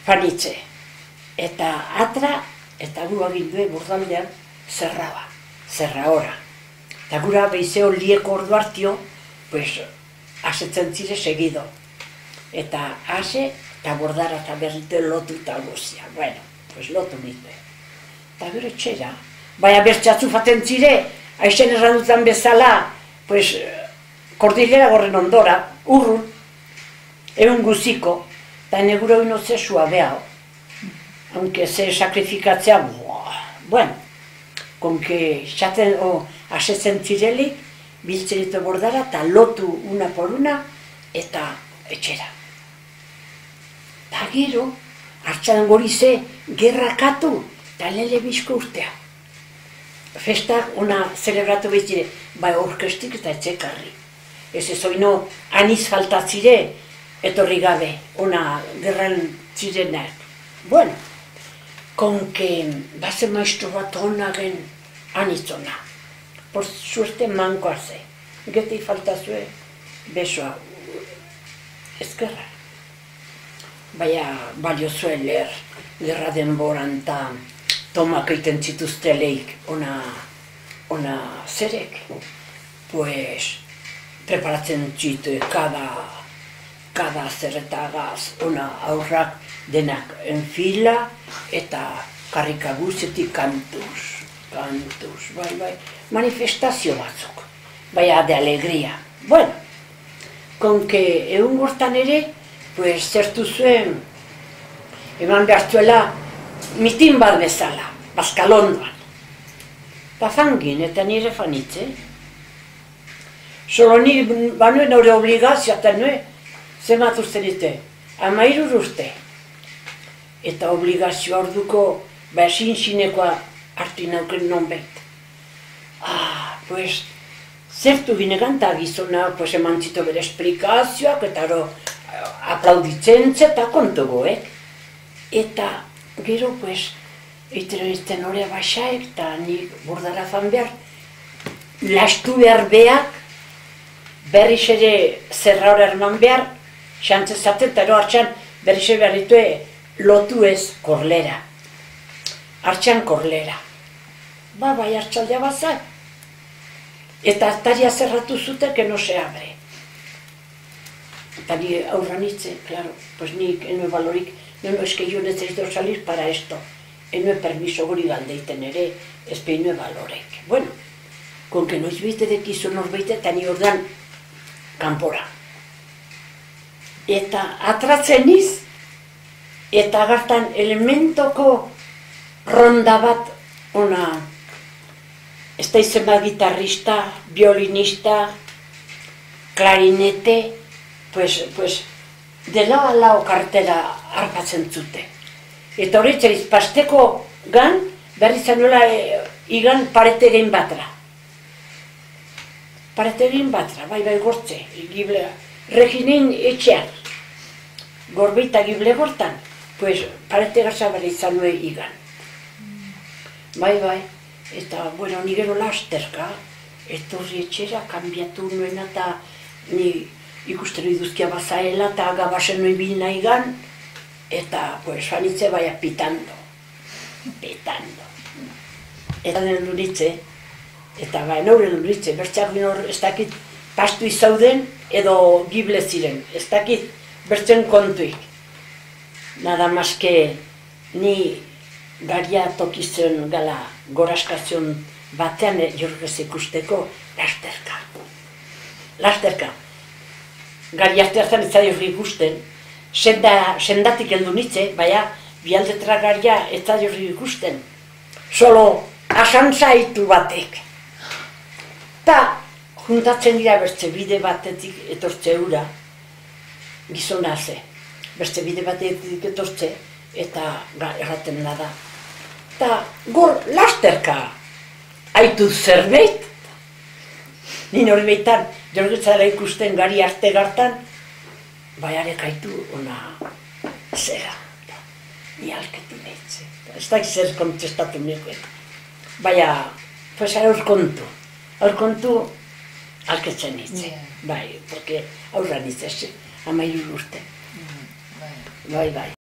fanitze. Eta atra, eta gu agindue bordaldean, zerra ora. Eta gura behizeo lieko ordu hartio, pues, asetzen zire segido. Eta ase, eta bordara eta berrite lotu eta guzia. Bueno, pues lotu nitue. Eta gero etxera, baina bertxatzu faten zire, aixen errandutan bezala, pues, kordilera gorren ondora, urrun, egun guziko, eta neguro ino ze suabeao. Aunque ze sakrifikatzea, bueno, konke xaten asetzen zirelik, biltzen ditu bordara, eta lotu una por una, eta etxera. Eta gero, hartxan gori ze, gerrakatu, eta lele bizko urtea. Festak ona zelebratu behitire, bai orkestik eta etxekarri. Ez oino aniz faltatzire, etorri gabe, ona gerran zirenak. Bueno, konke bazen maestro bat honagen anitzona. Por suerte manko arze. Geti faltazue besoa. Ezkerra. Baina balio zuen leher, gerra denboran eta tomak egiten zituzteleik ona zerek. Pues, preparatzen zitu kada zerretagaz ona aurrak denak enfila eta karrika guztetik kantuz, bai, manifestazio batzuk, baina de alegria. Bueno, konke egun gortan ere, pues zertu zuen, eman behartuela mitin bat bezala, Baskalondoan. Ta fangin eta nire fanitze. Solo ni banuen hori obligazioa eta nue, zemat usten ite, 13 urte. Eta obligazioa orduko, sinzinekoa hartu nauken non behit. Pues, zertu ginegan eta gizona, pues eman zito bere esplikazioak, eta aplauditzen eta kontugoek. Eta gero, pues, iten hori abaixaek, eta nik bordara fan behar, lastu behar beak, berriz ere zerra hori erman behar, xantzezaten, eta hartxan berriz ere behar ditue lotu ez korlera. Hartxan korlera. Bai hartxaldea bazak. Eta ataria zerratu zute, que no se abre. Eta ni aurra nitze, claro, pues nik enue balorik, no, es que yo necesito salir para esto. Enue permiso gori galdeiten ere, ezpe enue balorek. Bueno, con que noiz bite dekizu norbeite, eta ni ordan kanpora. Eta atratzen niz, eta gartan elementoko ronda bat, ona, ez da izema gitarrista, violinista, klarinete, pues, de lau a lau kartera harpatzen zute. Eta horretzeriz, pasteko gan, berri zanuela igan paretegin batra. Paretegin batra, bai gortze, giblea. Reginin etxean, gorbeita gible gortan, pues, paretegasa berri zanue igan. Bai, eta, bueno, ni gero lasterka, etorri etxera, kanbiatu nuena eta ni ikusten iduzkia bazaela eta gabasen nuen bil nahi gan, eta, pues, fanitze baia pitando. Eta den duritze, eta bai, nore duritze, bertxak binor ez dakit pastu izauden edo gible ziren, ez dakit bertzen kontuik. Nada más que ni garia tokizen gala goraskazion batean jorgez ikusteko lasterka. Gari artean ez zaio ikusten, sendatik heldu nitze, baina bialdetra garia ez zaio ikusten. Solo asantzaitu batek. Ta juntatzen dira bertze bide batetik etortze ura, gizona ze. Bertze bide batetik etortze, eta erraten nada. Ta gor lasterka haitu zerbait. Nien hori behitan, jorgetzara ikusten gari arte gartan, baiarek haitu ona zera. Ni alketu nahitze. Ez da zer kontestatu nekoek. Baina, pues aur kontu alketzen nitze. Bai, porque aurra nitze, 13 urte. Bai.